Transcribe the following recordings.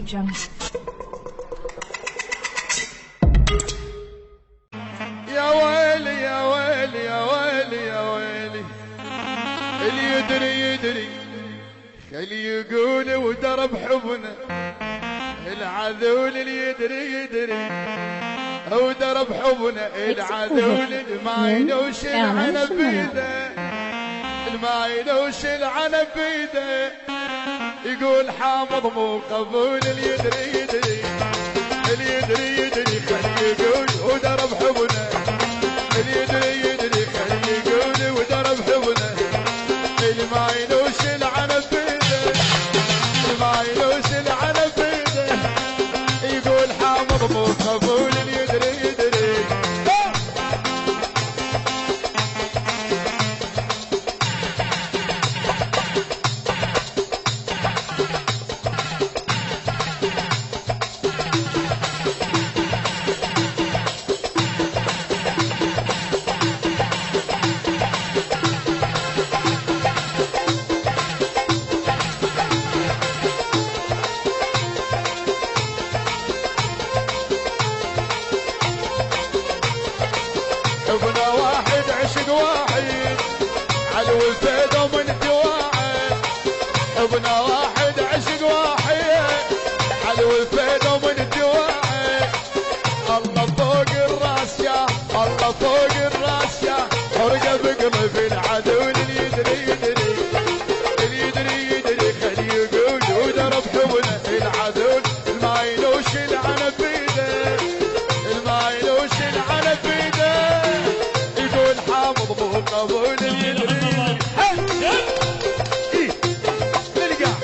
Jungle. يا ويلي يا ويلي يا ويلي يا ويلي، اللي يدري يدري اللي يقول ودرب حبنا، العذول اللي يدري يدري ودرب حبنا، العذول اللي ما ينوش العنب بيده، ما ينوش العنب بيده، يقول حامض مو قبول، اللي يدري يدري اللي يدري يدري خلي يقول ودرب حبنا، اللي يدري يدري خلي يقول ودرب حبنا، اللي ما ينوش العنب بيده، اللي ما ينوش العنب بيده، يقول حامض مو قبول، اللي يدري يدري. ابنا واحد عشق واحد علو الفيض ومن دواعي، ابنا واحد عشق واحد علو الفيض ومن دواعي، الله فوق الراس يا الله فوق الراس يا، حرقه بقلب العدو، اللي يدري يدري اللي يدري يدري خلي يقول ودرب حبنا، العدو ما ينوش العنب بيده، ما ينوش العنب بيده، يقول حامض مو قبول، اللي يدري نلقى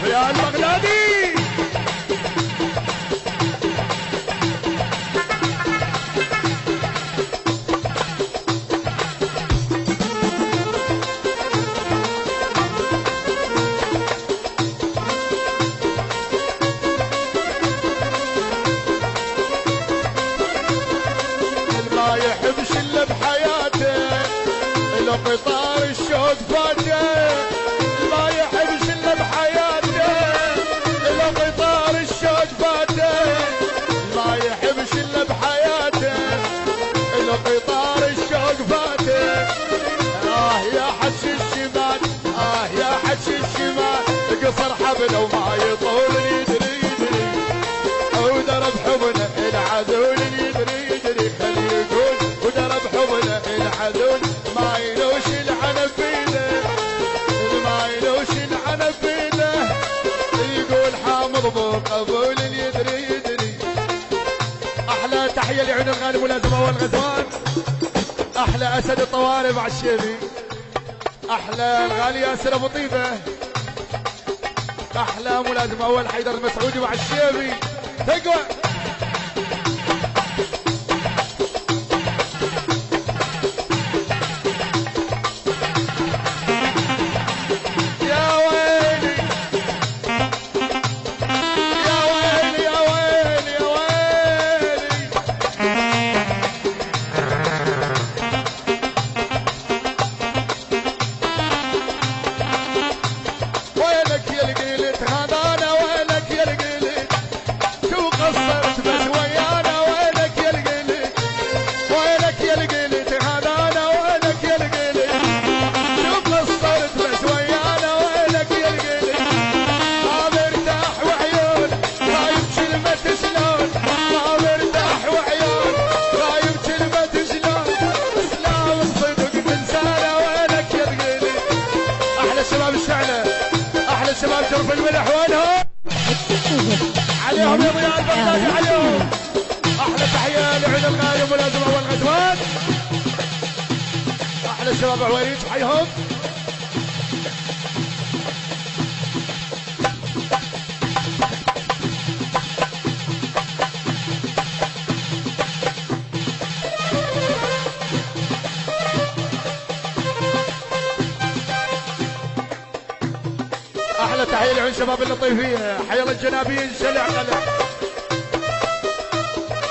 يا البغدادي. ما يحبش الا بحياته، لو قطار الشوق فاته، ما يحبش الا بحياته، لو قطار الشوق فاته، ما يحبش الا بحياته، لو قطار الشوق فاته، يا حش الشمال يا حش الشمال، قصر حبل وما يطول، يدري يدري ودرب حبنا، العذول يدري يدري خلي يقول ودرب حبنا، العذول ما يلوش العنب بيده، ما يلوش العنب بيده، يقول حامض مو قبول، يدري يدري. احلى تحيه لعيون الغالب ولازمه والغزوان، احلى اسد الطوارئ مع الشيبي، احلى الغالي ياسر ابو طيبه، احلى ملازم اول حيدر المسعودي مع الشيبي، تقوى. وينك يا القيلي هذانا وينك يا القيلي شوف قصرت بس ويانا وينك يا القيلي ما مرتاح وعيون خايف كلمة شلون ما مرتاح وعيون خايف كلمة شلون اسلام الصدق تنسانا وينك يا القيلي احلى شباب الشعلة احلى شباب جرف الملح وينهم عليهم يا ضياء البغدادي عليهم احلى تحيه لعيد الغالي ملازم اول غزوان احلى شباب عويريج حيهم احلى تحيه لعيون شباب اللطيفيه حي الله الجنابين شلع قلع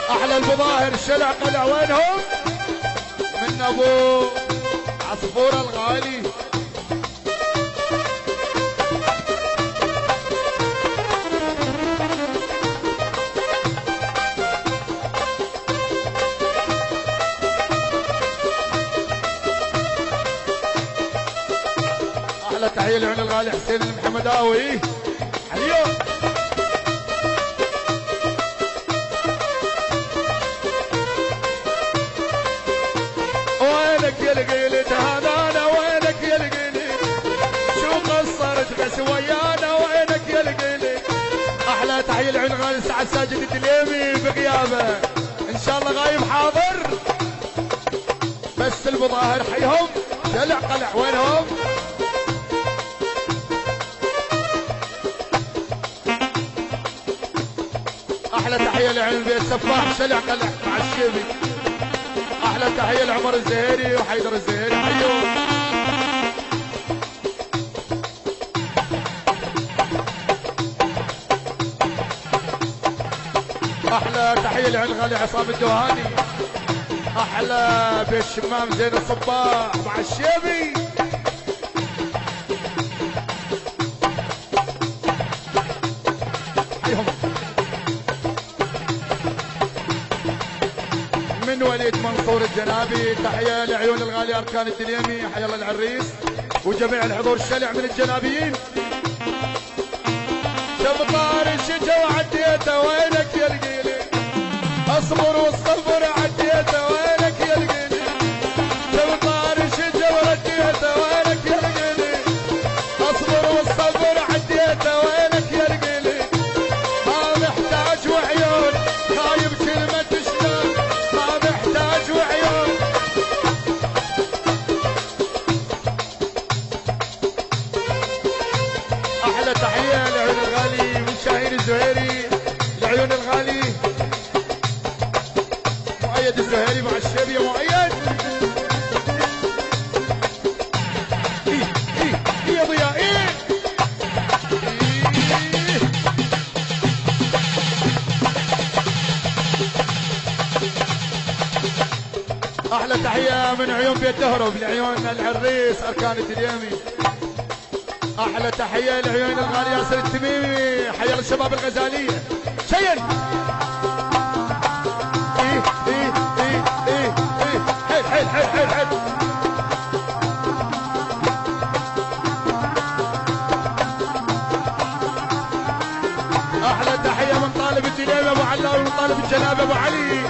احلى المظاهر شلع قلع وينهم من ابو عصفور الغالي احلى تحيه لعيون الغالي حسين المحمداوي اليوم وينك يا القيلي هذانا وينك يا القيلي شو قصرت بس ويانا وينك يا القيلي احلى تحيه لعيون الغالي سعد ساجد الدليمي بغيابه ان شاء الله غايب حاضر بس المظاهر حيهم شلع قلع وينهم احلى تحيه لعين البيت سفاح شلع قلع مع الشيبي احلى تحيه لعمر الزهيري وحيدر الزهيري حيوم احلى تحيه لعين الغالي عصام الدوهاني احلى بالشمام زين الصباح مع الشيبي حيهم من وليد منصور الجنابي تحيه لعيون الغالي اركان الدليمي حي الله العريس وجميع الحضور الشلع من الجنابيين شمطار الشجا وعديته وينك يا القيلي اصبر والصبر عديته وينك يا القيلي شمطار الشجا وعديته وينك يا القيلي اصبر والصبر عديته وينك يا القيلي ما محتاج وعيون خايب كلمة شلون ما محتاج وعيون احلى تحيه لعيون الغالي من شاهين الزهيري لعيون الغالي مؤيد الزهيري مع الشيبي يا مؤيد يا ضياء احلى تحيه من عيون بيت دهرب لعيون العريس اركان الدليمي احلى تحيه لعيون الغالي ياسر التميمي حي الله الشباب الغزاليه شين حيل حيل حيل حيل احلى تحيه من طالب الدليمي ابو علاوي ومن طالب الجناب ابو علي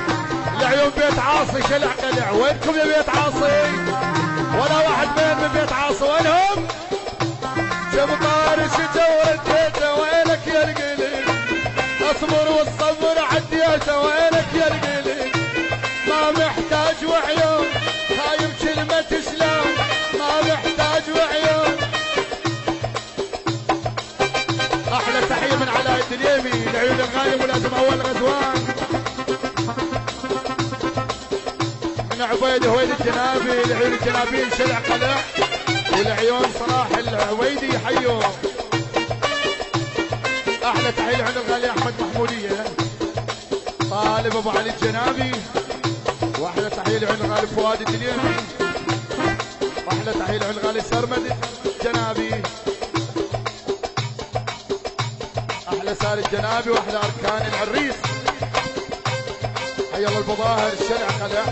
لعيون بيت عاصي شلع قلع وينكم يا بيت عاصي ولا واحد من بيت عاصي وينهم شمطار الشجا ورديته وينك يا القيلي اصبر والصبر عديته وينك يا القيلي ما محتاج وعيون خايب كلمة شلون ما محتاج وعيون احلى تحيه من علاء الدليمي لعيون الغالي ملازم اول غزوان من عبيد هويد الجنابي لعيون الجنابين شلع قلع ولعيون صلاح العويدي حيو احلى تحيه لعيون الغالي احمد محموديه طالب ابو علي الجنابي واحلى تحيه لعيون الغالي فؤاد الدليمي واحلى تحيه لعيون الغالي سرمد الجنابي احلى سار الجنابي واحلى اركان العريس حي الله البظاهر الشلع قلع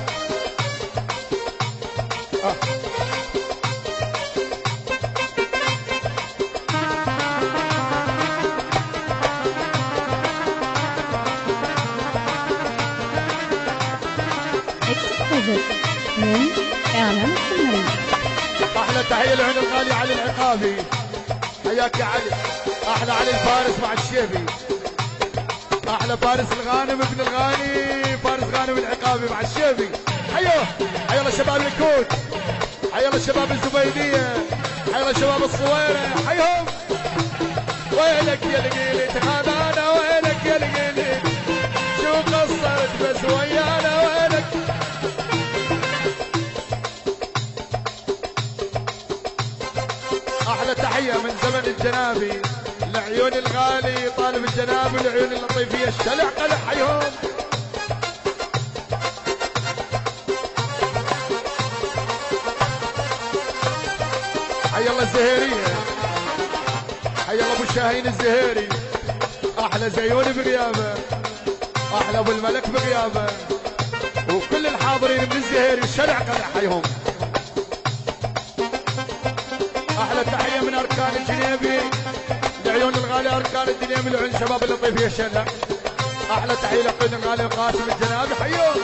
من إعلام السمري. احلى تحيه لعين الغالي علي العقابي، حياك يا علي. احلى علي الفارس مع الشيبي، احلى فارس الغانم ابن الغاني، فارس غانم العقابي مع الشيبي. حيوه حيا الله شباب الكوت، حيا الله شباب الزبيديه، حيا الله شباب الصويره، حيهم. وينك يا القيلي تغادانا، وينك يا القيلي شو قصرت بس ويانا، وينك. احلى تحيه من زمن الجنابي لعيون الغالي طالب الجناب والعيون اللطيفيه الشلع قلع، حيهم. حي الله الزهيريه، حي الله ابو شاهين الزهيري، احلى زيون بغيابه، احلى ابو الملك بغيابه، وكل الحاضرين من الزهيري الشلع قلع، حيهم. احلى تحيه من اركان الجنيبي لعيون الغالي اركان الجنيبي لعيون شباب اللطيفيه الشلع. احلى تحيه لعيون الغالي قاسم الجنابي، حيهم.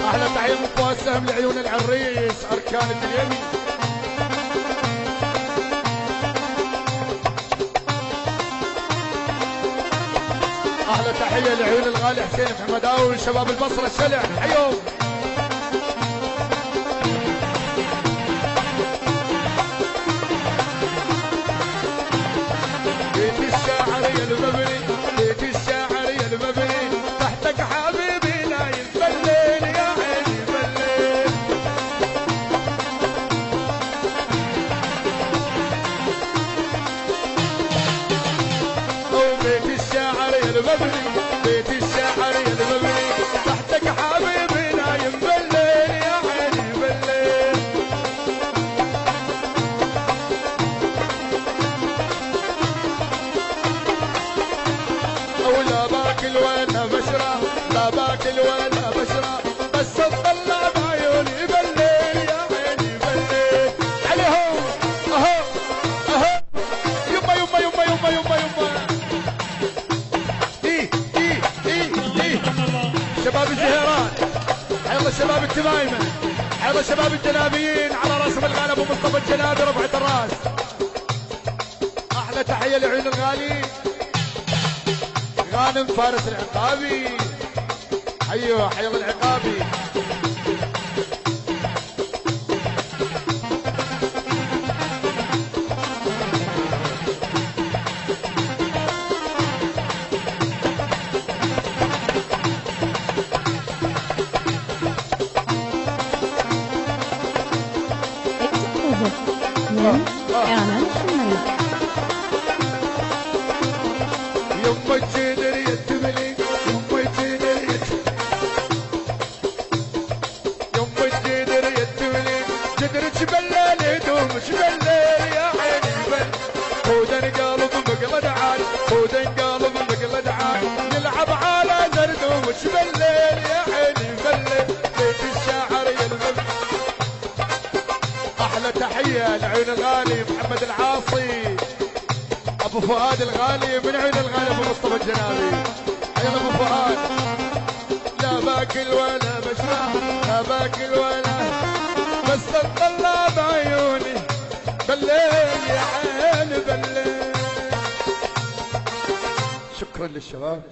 احلى تحيه من فؤاد سهم لعيون العريس اركان الجنيبي. احلى تحيه لعيون الغالي حسين محمداوي شباب البصره الشلع، حيهم. بيت الشاعري المبني، بيت الشاعري المبني تحتك حبيبي لا يتبلل يا عيني بلل. وبيت الشاعري المبني، بيت الشاعري المبني تحتك حبيبي لا ينبلل يا عيني بلل. ولا باكل ولا بشرة، لا باكل ولا بشرة، بس تطلع بعيوني بليل يا عيني بليل. عليهم اهو اهو، يما يما يما يما يما يما. ايه ايه ايه ايه شباب الزهيران، حي الله شباب التمايمة، حي الله شباب الجنابيين على راسهم الغالي ابو مصطفى الجنابي رفعة الراس. احلى تحية لعيون الغالي غانم فارس العقابي، ايوه حي الله العقابي. من إعلام السمري. يما الجدر يتبلي، يما الجدر يما الجدر يتبلي، جدر تبلل يدوم تبلل يا عيني بل. خودن قلب مقلد عال، خودن قلب مقلد عال، نلعب على زردوم تبلل يا عيني بل. بيت الشاعر يلغم. احلى تحيه لعيون الغالي محمد العاصي ابو فؤاد الغالي من عين الغالي ابو مصطفى الجنابي، حي ابو فؤاد. لا باكل ولا بشرب، لا باكل ولا بس تطلع بعيوني بالليل يا عين بالليل. شكرا للشباب.